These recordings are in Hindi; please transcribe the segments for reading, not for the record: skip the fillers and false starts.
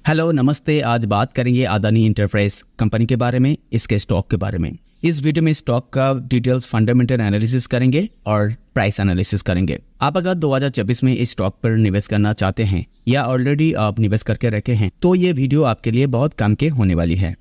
हेलो नमस्ते। आज बात करेंगे अदानी एंटरप्राइज कंपनी के बारे में, इसके स्टॉक के बारे में। इस वीडियो में स्टॉक का डिटेल्स फंडामेंटल एनालिसिस करेंगे और प्राइस एनालिसिस करेंगे। आप अगर 2024 में इस स्टॉक पर निवेश करना चाहते हैं या ऑलरेडी आप निवेश करके रखे हैं तो ये वीडियो आपके लिए बहुत काम के होने वाली है।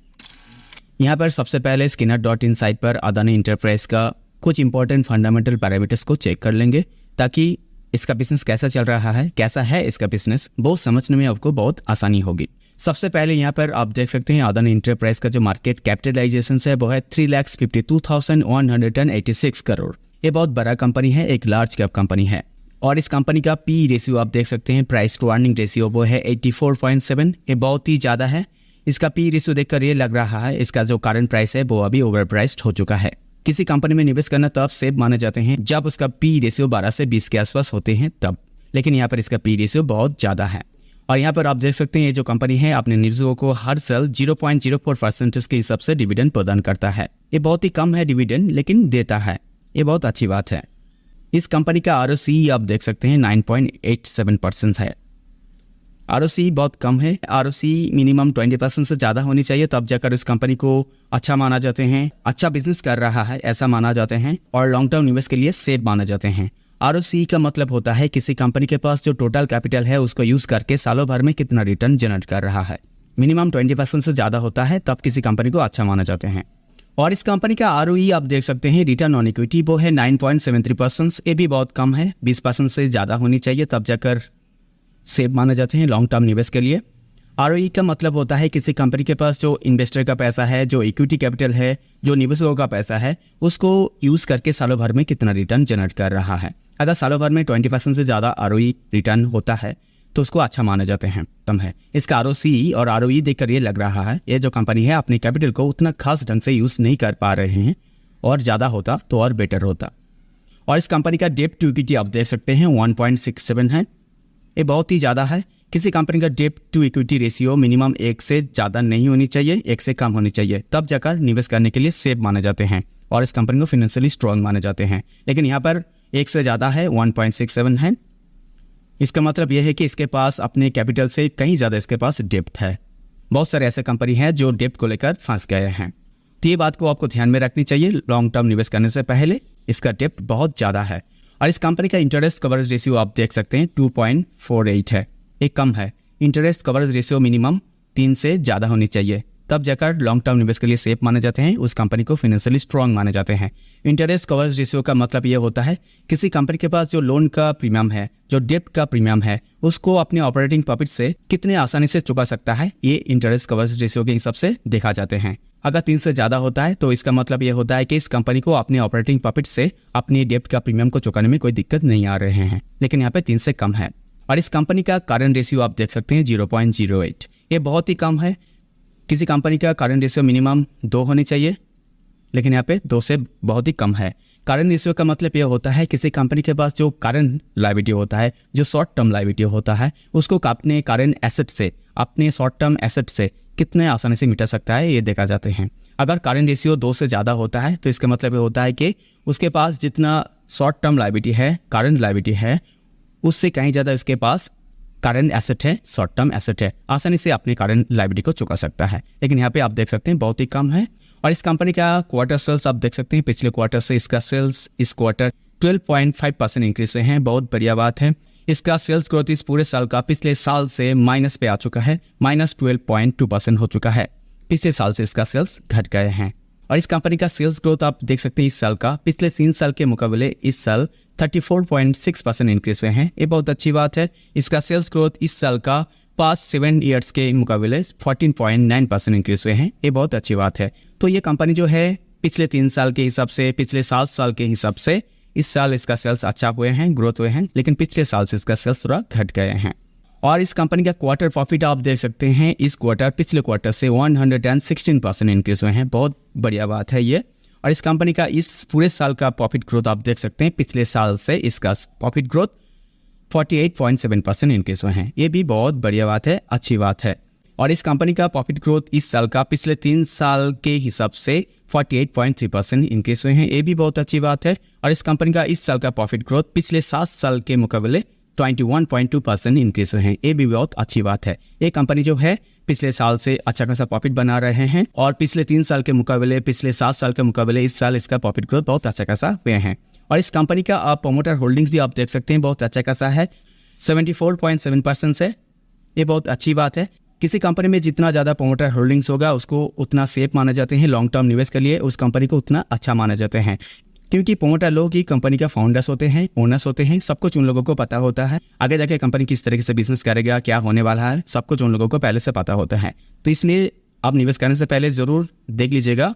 यहाँ पर सबसे पहले स्किनर साइट पर अदानी एंटरप्राइज का कुछ इंपॉर्टेंट फंडामेंटल पैरामीटर्स को चेक कर लेंगे ताकि इसका बिजनेस कैसा चल रहा है, कैसा है इसका बिजनेस, वो समझने में आपको बहुत आसानी होगी। सबसे पहले यहाँ पर आप देख सकते हैं अदानी एंटरप्राइज का जो मार्केट कैपिटलाइजेशन है वो है 3,52,186 करोड़। ये बहुत बड़ा कंपनी है, एक लार्ज कैप कंपनी है। और इस कंपनी का पी रेशियो आप देख सकते हैं, प्राइस टू अर्निंग रेशियो, वो है 84.7। ये बहुत ही ज़्यादा है। इसका पी रेशियो देखकर ये लग रहा है इसका जो करंट प्राइस है वो अभी ओवर प्राइस्ड हो चुका है। किसी कंपनी में निवेश करना तब सेफ माने जाते हैं जब उसका पी रेशियो 12 से 20 के आसपास होते हैं तब, लेकिन यहाँ पर इसका पी रेशियो बहुत ज़्यादा है। और यहाँ पर आप देख सकते हैं ये जो कंपनी है अपने निवेशकों को हर साल 0.04% के हिसाब से डिविडेंड प्रदान करता है। ये बहुत ही कम है डिविडेंड, लेकिन देता है, ये बहुत अच्छी बात है। इस कंपनी का ROCE आप देख सकते हैं 9.87% है। ROCE बहुत कम है। ROCE मिनिमम 20% से ज़्यादा होनी चाहिए, तब जाकर इस कंपनी को अच्छा माना जाते हैं, अच्छा बिजनेस कर रहा है ऐसा माना जाते हैं और लॉन्ग टर्म निवेश के लिए सेफ माना जाते हैं। ROCE का मतलब होता है किसी कंपनी के पास जो टोटल कैपिटल है उसको यूज़ करके सालों भर में कितना रिटर्न जनरेट कर रहा है। मिनिमम 20% से ज़्यादा होता है तब किसी कंपनी को अच्छा माना जाते हैं। और इस कंपनी का ROE आप देख सकते हैं, रिटर्न ऑन इक्विटी, वो है 9.73%। ये भी बहुत कम है, 20% से ज़्यादा होनी चाहिए तब जाकर सेफ माने जाते हैं लॉन्ग टर्म निवेश के लिए। ROE का मतलब होता है किसी कंपनी के पास जो इन्वेस्टर का पैसा है, जो इक्विटी कैपिटल है, जो निवेशकों का पैसा है, उसको यूज़ करके सालों भर में कितना रिटर्न जनरेट कर रहा है। अगर सालों भर में 20% से ज़्यादा ROE रिटर्न होता है तो उसको अच्छा माने जाते हैं, कम है। इसका ROCE और ROE देखकर ये लग रहा है ये जो कंपनी है अपने कैपिटल को उतना खास ढंग से यूज़ नहीं कर पा रहे हैं, और ज़्यादा होता तो और बेटर होता। और इस कंपनी का डेट टू इक्विटी आप देख सकते हैं 1.67 है। ये बहुत ही ज़्यादा है। किसी कंपनी का debt to equity ratio minimum 1 से ज़्यादा नहीं होनी चाहिए, 1 से कम होनी चाहिए, तब जाकर निवेश करने के लिए सेफ माने जाते हैं और इस कंपनी को फाइनेंशियली स्ट्रॉन्ग माने जाते हैं। लेकिन यहाँ पर 1 से ज़्यादा है, 1.67 है। इसका मतलब यह है कि इसके पास अपने कैपिटल से कहीं ज़्यादा इसके पास डेप्ट है। बहुत सारे ऐसे कंपनी हैं जो डेप्ट को लेकर फंस गए हैं, तो ये बात को आपको ध्यान में रखनी चाहिए। लॉन्ग टर्म निवेश करने से पहले इसका डेप्ट बहुत ज़्यादा है। और इस कंपनी का इंटरेस्ट कवरेज रेशियो आप देख सकते हैं 2.48 है, एक कम है। इंटरेस्ट कवरेज रेशियो मिनिमम 3 से ज़्यादा होनी चाहिए, तब जाकर लॉन्ग टर्म निवेश के लिए सेफ माने जाते हैं, उस कंपनी को फाइनेंशियली स्ट्रॉन्ग माने जाते हैं। इंटरेस्ट कवरेज रेशियो का मतलब ये होता है किसी कंपनी के पास जो लोन का प्रीमियम है, जो डेब्ट का प्रीमियम है, उसको अपने ऑपरेटिंग प्रॉफिट से कितने आसानी से चुका सकता है, ये इंटरेस्ट कवरेज रेशियो के हिसाब से देखा जाते हैं। अगर 3 से ज़्यादा होता है तो इसका मतलब ये होता है कि इस कंपनी को अपने ऑपरेटिंग प्रॉफिट से अपने डेब्ट का प्रीमियम को चुकाने में कोई दिक्कत नहीं आ रहे हैं, लेकिन यहाँ पे 3 से कम है। और इस कंपनी का करंट रेशियो आप देख सकते हैं 0.08, ये बहुत ही कम है। किसी कंपनी का करंट रेशियो मिनिमम 2 होनी चाहिए, लेकिन यहाँ पे 2 से बहुत ही कम है। करंट रेशियो का मतलब ये होता है किसी कंपनी के पास जो करंट लायबिलिटी होता है, जो शॉर्ट टर्म लायबिलिटी होता है, उसको अपने करंट एसेट से, अपने शॉर्ट टर्म एसेट से कितने आसानी से मिटा सकता है, ये देखा जाते हैं। अगर करंट रेशियो 2 से ज़्यादा होता है तो इसका मतलब ये होता है कि उसके पास जितना शॉर्ट टर्म लायबिलिटी है, करंट लायबिलिटी है, उससे कहीं ज़्यादा इसके पास करंट एसेट है, शॉर्ट टर्म एसेट है, आसानी से अपने करंट लायबिलिटी को चुका सकता है। लेकिन यहाँ पे आप देख सकते हैं बहुत ही कम है। और इस कंपनी का क्वार्टर सेल्स आप देख सकते हैं, पिछले क्वार्टर से इसका सेल्स इस क्वार्टर 12.5% इंक्रीज हुए हैं, बहुत बढ़िया बात है। इसका सेल्स ग्रोथ इस पूरे साल का पिछले साल से माइनस पे आ चुका है, -12.2% हो चुका है। पिछले साल से इसका सेल्स घट गए हैं। और इस कंपनी का सेल्स ग्रोथ आप देख सकते हैं इस साल का पिछले 3 साल के मुकाबले इस साल 34.6% इंक्रीज हुए हैं, ये बहुत अच्छी बात है। इसका सेल्स ग्रोथ इस साल का पास्ट 7 ईयर्स के मुकाबले 14.9% इंक्रीज हुए हैं, ये बहुत अच्छी बात है। तो ये कंपनी जो है पिछले 3 साल के हिसाब से, पिछले 7 साल के हिसाब से इस साल इसका सेल्स अच्छा हुए हैं, ग्रोथ हुए हैं, लेकिन पिछले साल से इसका सेल्स थोड़ा घट गए हैं। और इस कंपनी का क्वार्टर प्रॉफिट आप देख सकते हैं इस क्वार्टर पिछले क्वार्टर से 116% इंक्रीज हुए हैं, बहुत बढ़िया बात है ये। और इस कंपनी का इस पूरे साल का प्रॉफिट ग्रोथ आप देख सकते हैं पिछले साल से इसका प्रॉफिट ग्रोथ 48.7% इंक्रीज हुए हैं, ये भी बहुत बढ़िया बात है, अच्छी बात है। और इस कंपनी का प्रॉफिट ग्रोथ इस साल का पिछले 3 साल के हिसाब से 48.3% इंक्रीज हुए हैं, ये भी बहुत अच्छी बात है। और इस कंपनी का इस साल का प्रॉफिट ग्रोथ पिछले 7 साल के मुकाबले 21.2% इंक्रीज हुए हैं। ये भी बहुत अच्छी बात है। ये कंपनी जो है पिछले साल से अच्छा खासा प्रॉफिट बना रहे हैं और पिछले 3 साल के मुकाबले, पिछले 7 साल के मुकाबले इस साल इसका प्रॉफिट ग्रोथ बहुत अच्छा खासा हुए हैं। और इस कंपनी का आप प्रोमोटर होल्डिंग्स भी आप देख सकते हैं, बहुत अच्छा खासा है, 74.7% से। ये बहुत अच्छी बात है। किसी कंपनी में जितना ज़्यादा प्रोमोटर होल्डिंग्स होगा उसको उतना सेफ माना जाते हैं। लॉन्ग टर्म निवेश के लिए उस कंपनी को उतना अच्छा माना जाते हैं, क्योंकि प्रोमोटर लोग ही कंपनी का फाउंडर्स होते हैं, ओनर्स होते हैं। सब कुछ उन लोगों को पता होता है। आगे जाके कंपनी किस तरीके से बिजनेस करेगा, क्या होने वाला है, सब कुछ उन लोगों को पहले से पता होता है। तो इसलिए आप निवेश करने से पहले ज़रूर देख लीजिएगा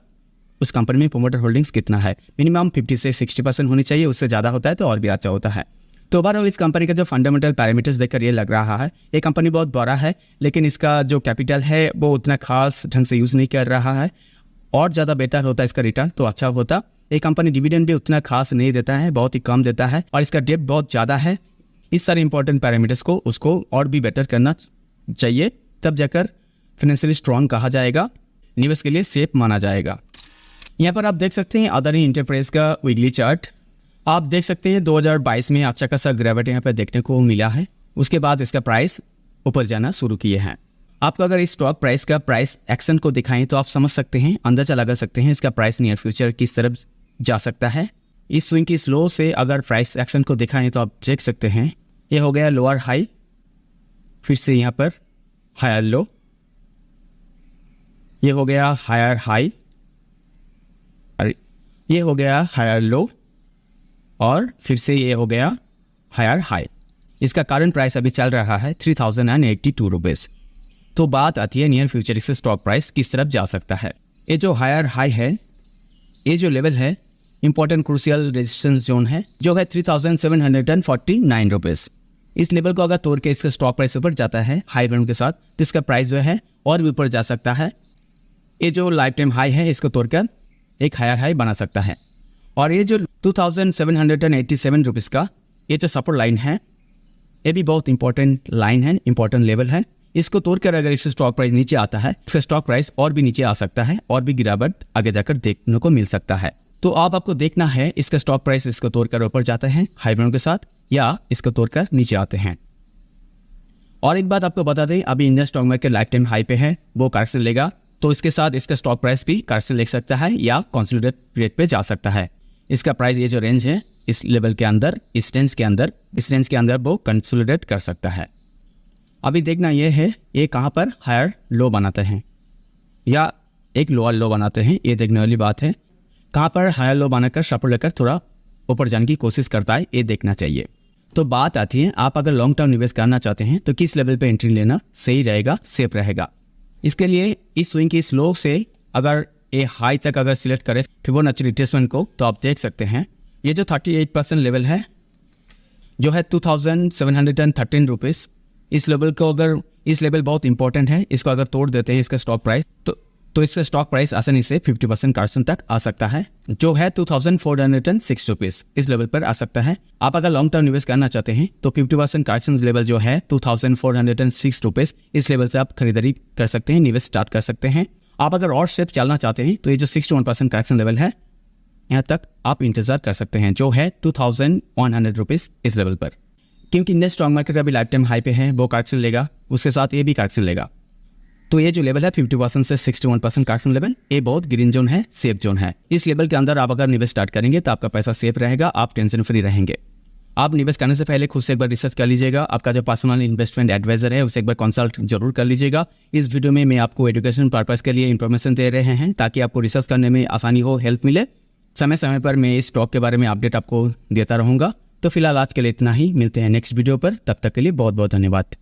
उस कंपनी में प्रोमोटर होल्डिंग्स कितना है। मिनिमम 50 से 60% होनी चाहिए, उससे ज़्यादा होता है तो और भी अच्छा होता है। तो ओवरऑल इस कंपनी का जो फंडामेंटल पैरामीटर्स देखकर ये लग रहा है, ये कंपनी बहुत बड़ा है लेकिन इसका जो कैपिटल है वो उतना खास ढंग से यूज़ नहीं कर रहा है। और ज़्यादा बेहतर होता है इसका रिटर्न तो अच्छा होता। ये कंपनी डिविडेंड भी उतना खास नहीं देता है, बहुत ही कम देता है, और इसका डेब्ट बहुत ज़्यादा है। इस सारे इंपॉर्टेंट पैरामीटर्स को उसको और भी बेटर करना चाहिए, तब जाकर फाइनेंशियली स्ट्रॉन्ग कहा जाएगा, निवेश के लिए सेफ माना जाएगा। यहाँ पर आप देख सकते हैं अदानी एंटरप्राइज का वीकली चार्ट। आप देख सकते हैं 2022 में अच्छा खासा गिरावट यहाँ पर देखने को मिला है। उसके बाद इसका प्राइस ऊपर जाना शुरू किए हैं। आपको अगर इस स्टॉक प्राइस का प्राइस एक्शन को दिखाएं तो आप समझ सकते हैं, अंदाजा लगा सकते हैं इसका प्राइस नियर फ्यूचर किस तरफ जा सकता है। इस स्विंग की स्लो से अगर प्राइस एक्शन को दिखाएं तो आप देख सकते हैं ये हो गया लोअर हाई, फिर से यहाँ पर हायर लो, ये हो गया हायर हाई, ये हो गया हायर लो, और फिर से ये हो गया हायर हाई। इसका करंट प्राइस अभी चल रहा है 3082 रुपीज़। तो बात आती है नियर फ्यूचर से स्टॉक प्राइस किस तरफ जा सकता है। ये जो हायर हाई है, ये जो लेवल है इंपॉर्टेंट क्रूशियल रेजिस्टेंस जोन है, जो है 3749 रुपीज़। इस लेवल को अगर तोड़ के इसका स्टॉक प्राइस ऊपर जाता है हाई राउंड के साथ तो इसका प्राइस जो है और भी ऊपर जा सकता है। ये जो लाइफ टाइम हाई है इसको तोड़कर एक हायर हाई बना सकता है। और ये जो 2787 रुपीज़ का ये जो सपोर्ट लाइन है, ये भी बहुत इंपॉर्टेंट लाइन है, इंपॉर्टेंट लेवल है। इसको तोड़कर अगर इसका स्टॉक प्राइस नीचे आता है, इसका स्टॉक प्राइस और भी नीचे आ सकता है और भी गिरावट आगे जाकर देखने को मिल सकता है। तो आपको देखना है इसका स्टॉक प्राइस इसको तोड़कर ऊपर जाता है हाई राउंड के साथ, या इसको तोड़कर नीचे आते हैं। और एक बात आपको बता दें, अभी Indian stock market life time high पे है, वो करेक्शन लेगा तो इसके साथ इसका स्टॉक प्राइस भी करेक्शन ले सकता है या कंसोलिडेट पीरियड पे जा सकता है। इसका प्राइस ये जो रेंज है इस लेवल के अंदर, इस रेंज के अंदर वो कंसोलिडेट कर सकता है। अभी देखना ये है ये कहाँ पर हायर लो बनाते हैं या एक लोअर लो बनाते हैं, ये देखने वाली बात है। कहाँ पर हायर लो बनाकर सपोर्ट लेकर थोड़ा ऊपर जाने की कोशिश करता है, ये देखना चाहिए। तो बात आती है आप अगर लॉन्ग टर्म निवेश करना चाहते हैं तो किस लेवल पे एंट्री लेना सही रहेगा, सेफ रहेगा। इसके लिए इस स्विंग की स्लो से अगर ये हाई तक अगर सिलेक्ट करें फिबोनाची रिट्रेसमेंट को, तो आप देख सकते हैं ये जो 38% लेवल है जो है 2713 रुपीज़। इस लेवल को अगर इस लेवल बहुत इंपॉर्टेंट है, इसको अगर तोड़ देते हैं इसका स्टॉक प्राइस तो इसका स्टॉक प्राइस आसानी से 50% करेक्शन तक आ सकता है, जो है 2406 रुपीज़। इस लेवल पर आ सकता है। आप अगर लॉन्ग टर्म निवेश करना चाहते हैं तो 50% करेक्शन लेवल जो है 2406 रुपीज़, इस लेवल से आप खरीदारी कर सकते हैं, निवेश स्टार्ट कर सकते हैं। आप अगर और सेफ चलना चाहते हैं तो ये जो 61% करेक्शन लेवल है यहाँ तक आप इंतजार कर सकते हैं, जो है 2100 रुपीज़ इस लेवल पर। क्योंकि इंडियन स्टॉक मार्केट अभी लाइफ टाइम हाई पे है, वो करेक्शन लेगा, उसके साथ ये भी करेक्शन लेगा। तो ये जो लेवल है 50% से 61% करेक्शन लेवल, ये बहुत ग्रीन जोन है, सेफ जोन है। इस लेवल के अंदर आप अगर निवेश स्टार्ट करेंगे तो आपका पैसा सेफ रहेगा, आप टेंशन फ्री रहेंगे। आप निवेश करने से पहले खुद से एक बार रिसर्च कर लीजिएगा। आपका जो पर्सनल इन्वेस्टमेंट एडवाइजर है उसे एक बार कंसल्ट जरूर कर लीजिएगा। इस वीडियो में मैं आपको एजुकेशन पर्पस के लिए इन्फॉर्मेशन दे रहे हैं ताकि आपको रिसर्च करने में आसानी हो, हेल्प मिले। समय समय पर मैं इस स्टॉक के बारे में अपडेट आपको देता रहूँगा। तो फिलहाल आज के लिए इतना ही, मिलते हैं नेक्स्ट वीडियो पर। तब तक के लिए बहुत बहुत धन्यवाद।